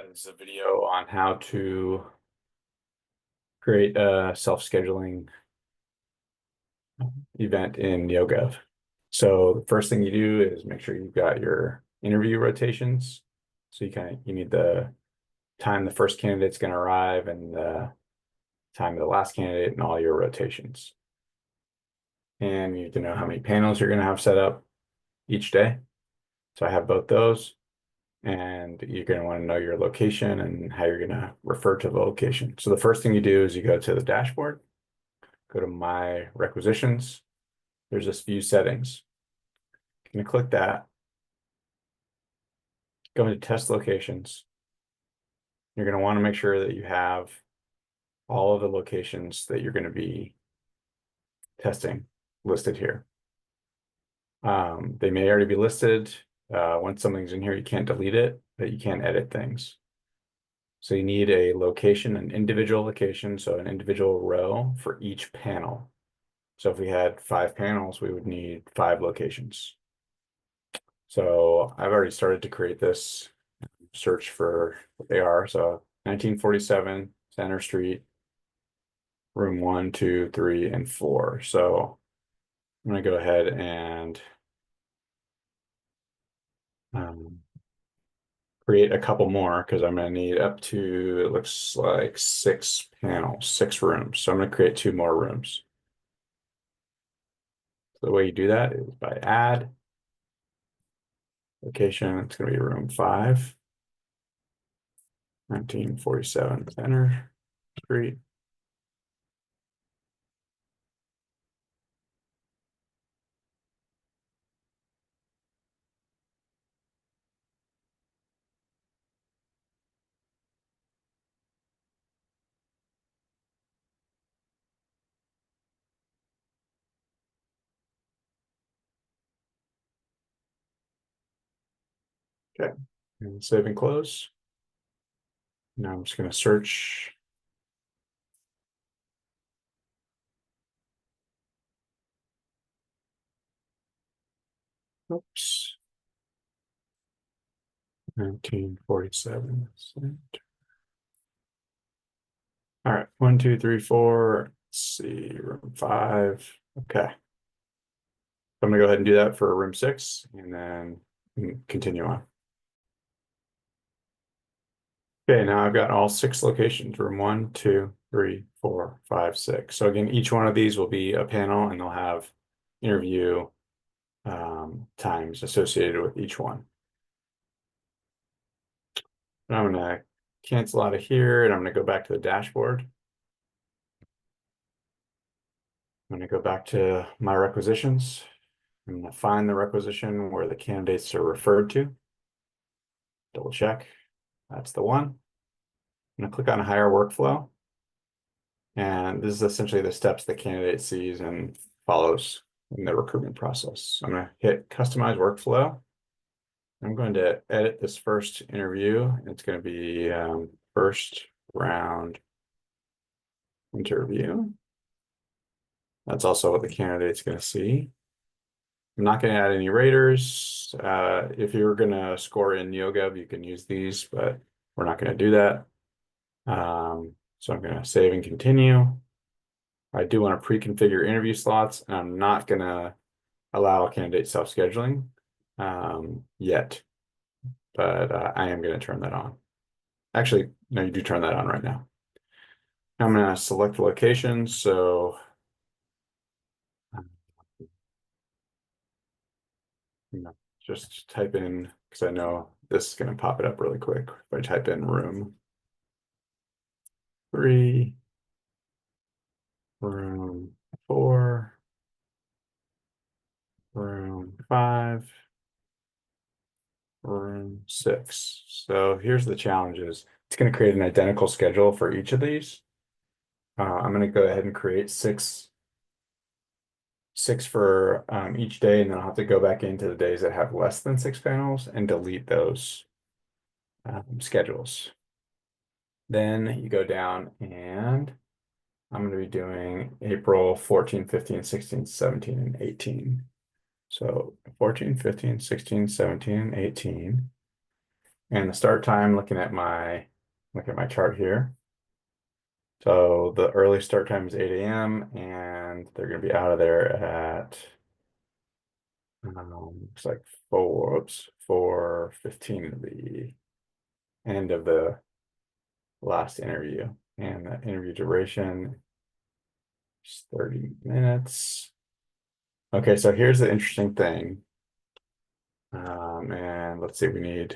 This is a video on how to create a self-scheduling event in NeoGov. So the first thing you do is make sure you've got your interview rotations. So you need the time the first candidate's going to arrive and the time of the last candidate and all your rotations. And you need to know how many panels you're going to have set up each day. So I have both those. And you're going to want to know your location and how you're going to refer to the location. So the first thing you do is you go to the dashboard, go to My Requisitions. There's this View Settings. You're going to click that, go into Test Locations. You're going to want to make sure that you have all of the locations that you're going to be testing listed here. They may already be listed. Once something's in here, you can't delete it, but you can edit things. So you need a location, an individual location, so an individual row for each panel. So if we had 5 panels, we would need 5 locations. So I've already started to create this search for what they are. So 1947 Center Street, room 1, 2, 3, and 4. So I'm going to go ahead and create a couple more because I'm going to need up to, it looks like 6 panels, 6 rooms. So I'm going to create 2 more rooms. So the way you do that is by add location. It's going to be room 5, 1947 Center Street. Okay, and save and close. Now I'm just going to search. Oops. 1947. All right, 1, 2, 3, 4. Let's see, room 5. Okay. I'm going to go ahead and do that for room 6 and then continue on. Okay, now I've got all 6 locations, room 1, 2, 3, 4, 5, 6. So again, each one of these will be a panel and they'll have interview times associated with each one. And I'm going to cancel out of here and I'm going to go back to the dashboard. I'm going to go back to my requisitions. I'm going to find the requisition where the candidates are referred to. Double check. That's the one. I'm going to click on Hire Workflow. And this is essentially the steps the candidate sees and follows in the recruitment process. I'm going to hit Customize Workflow. I'm going to edit this first interview. It's going to be first round interview. That's also what the candidate's going to see. I'm not going to add any raters. If you're going to score in NeoGov, you can use these, but we're not going to do that. So I'm going to save and continue. I do want to pre-configure interview slots, and I'm not going to allow candidate self-scheduling yet, but I am going to turn that on. Actually, no, you do turn that on right now. I'm going to select the location. So just type in, because I know this is going to pop it up really quick. If I type in room 3, room 4, room 5, room 6. So here's the challenges. It's going to create an identical schedule for each of these. I'm going to go ahead and create six for each day, and then I'll have to go back into the days that have less than 6 panels and delete those schedules. Then you go down and I'm going to be doing April 14, 15, 16, 17, and 18. So 14, 15, 16, 17, and 18. And the start time, look at my chart here. So the early start time is 8 a.m. and they're gonna be out of there at looks like 4:15, the end of the last interview. And the interview duration is 30 minutes. Okay, so here's the interesting thing. And let's see, let me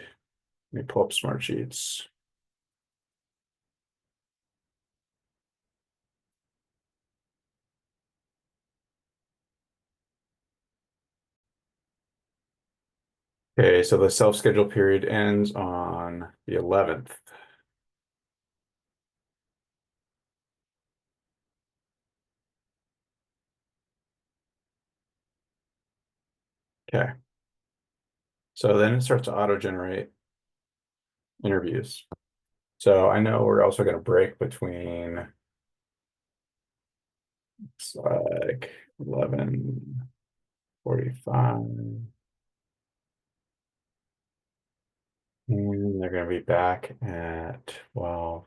pull up Smartsheets. Okay, so the self-schedule period ends on the 11th. Okay. So then it starts to auto-generate interviews. So I know we're also going to break between, it's like 11:45. And they're going to be back at 12:30.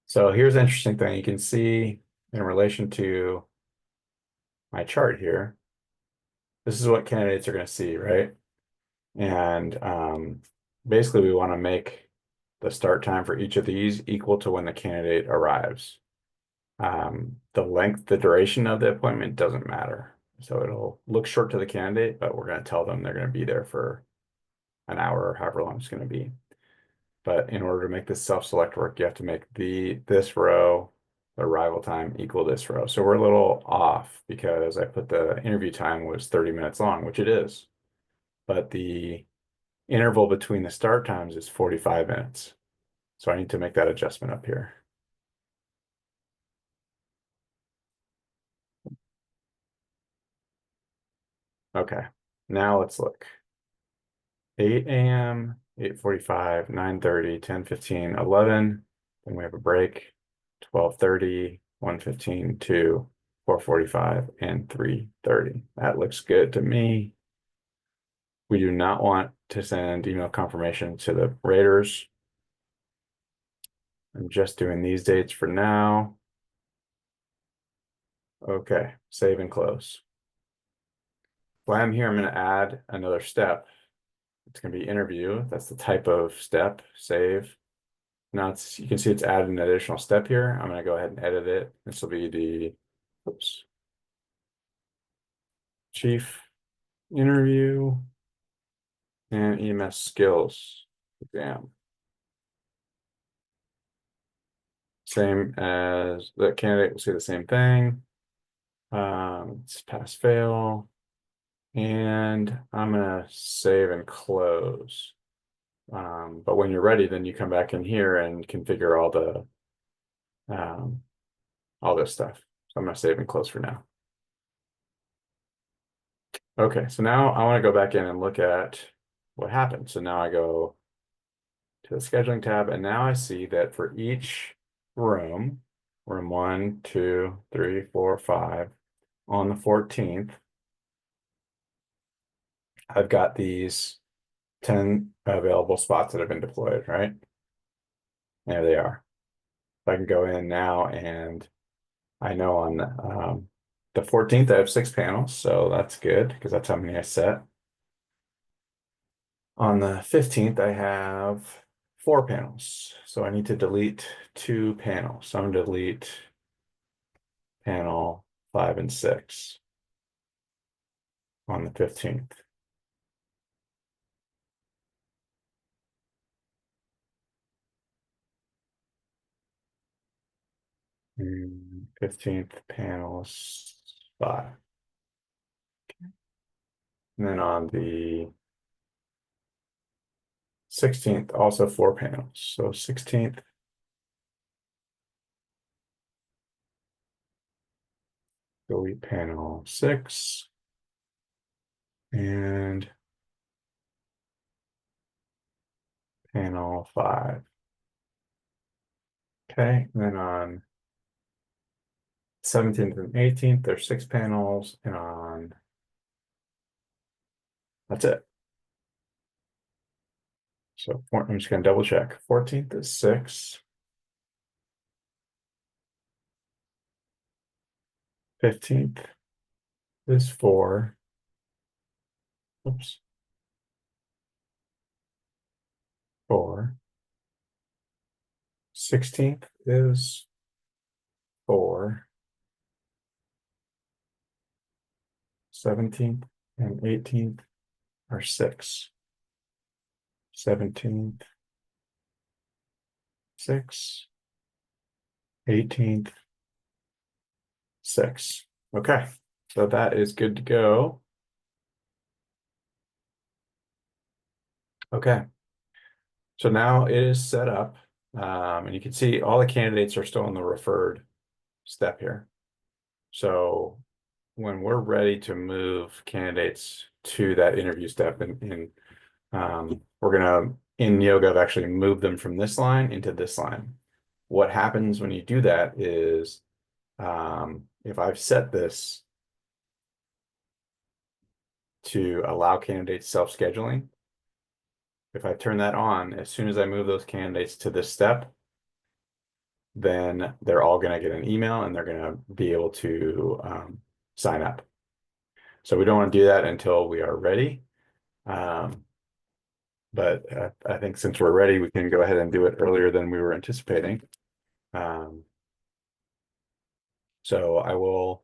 So here's an interesting thing. You can see in relation to my chart here, this is what candidates are going to see, right? And basically we want to make the start time for each of these equal to when the candidate arrives. The duration of the appointment doesn't matter. So it'll look short to the candidate, but we're going to tell them they're going to be there for an hour or however long it's going to be. But in order to make this self-select work, you have to make this row, the arrival time, equal this row. So we're a little off because I put the interview time was 30 minutes long, which it is. But the interval between the start times is 45 minutes. So I need to make that adjustment up here. Okay, now let's look. 8 a.m., 8:45, 9:30, 10:15, 11. Then we have a break, 12:30, 1:15, 2, 4:45, and 3:30. That looks good to me. We do not want to send email confirmation to the raters. I'm just doing these dates for now. Okay, save and close. While I'm here, I'm going to add another step. It's going to be interview. That's the type of step, save. Now you can see it's added an additional step here. I'm going to go ahead and edit it. This will be the, oops, chief interview and EMS skills exam. Same as the candidate will see the same thing. It's pass fail. And I'm going to save and close. But when you're ready, then you come back in here and configure all this stuff. So I'm going to save and close for now. Okay, so now I want to go back in and look at what happened. So now I go to the scheduling tab, and now I see that for each room 1, 2, 3, 4, 5, on the 14th, I've got these 10 available spots that have been deployed, right? There they are. I can go in now, and I know on the 14th I have 6 panels, so that's good because that's how many I set. On the 15th I have 4 panels, so I need to delete 2 panels. So I'm going to delete panel 5 and 6 on the 15th. And 15th panels 5. And then on the 16th, also 4 panels. So 16th, delete panel 6 and panel 5. Okay, and then on 17th and 18th, there's 6 panels, and on That's it. So I'm just gonna double check. 14th is 6. 15th is 4. Oops. 4. 16th is 4. 17th and 18th are 6. 17th, 6. 18th, 6. Okay, so that is good to go. Okay, so now it is set up, and you can see all the candidates are still in the referred step here. So when we're ready to move candidates to that interview step, and we're gonna in NeoGov actually move them from this line into this line. What happens when you do that is if I've set this to allow candidates self-scheduling, if I turn that on, as soon as I move those candidates to this step, then they're all going to get an email and they're going to be able to sign up. So we don't want to do that until we are ready. But I think since we're ready, we can go ahead and do it earlier than we were anticipating. So I will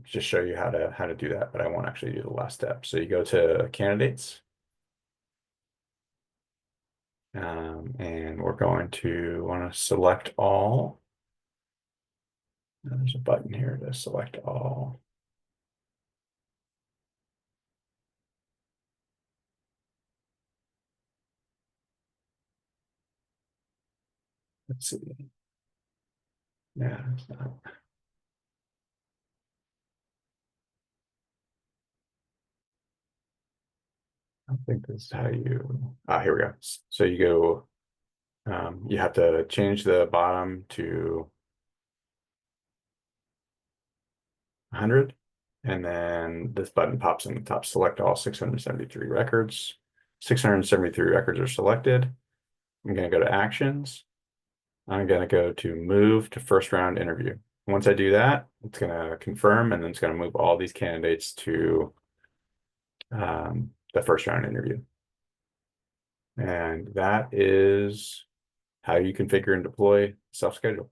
just show you how to do that, but I won't actually do the last step. So you go to candidates, and we're going to want to select all. There's a button here to select all. Let's see. Yeah, it's not. I think this is how you, here we go. So you go, you have to change the bottom to 100. And then this button pops in the top, select all 673 records. 673 records are selected. I'm going to go to actions. I'm going to go to move to first round interview. Once I do that, it's going to confirm, and then it's going to move all these candidates to the first round interview. And that is how you configure and deploy self-schedule.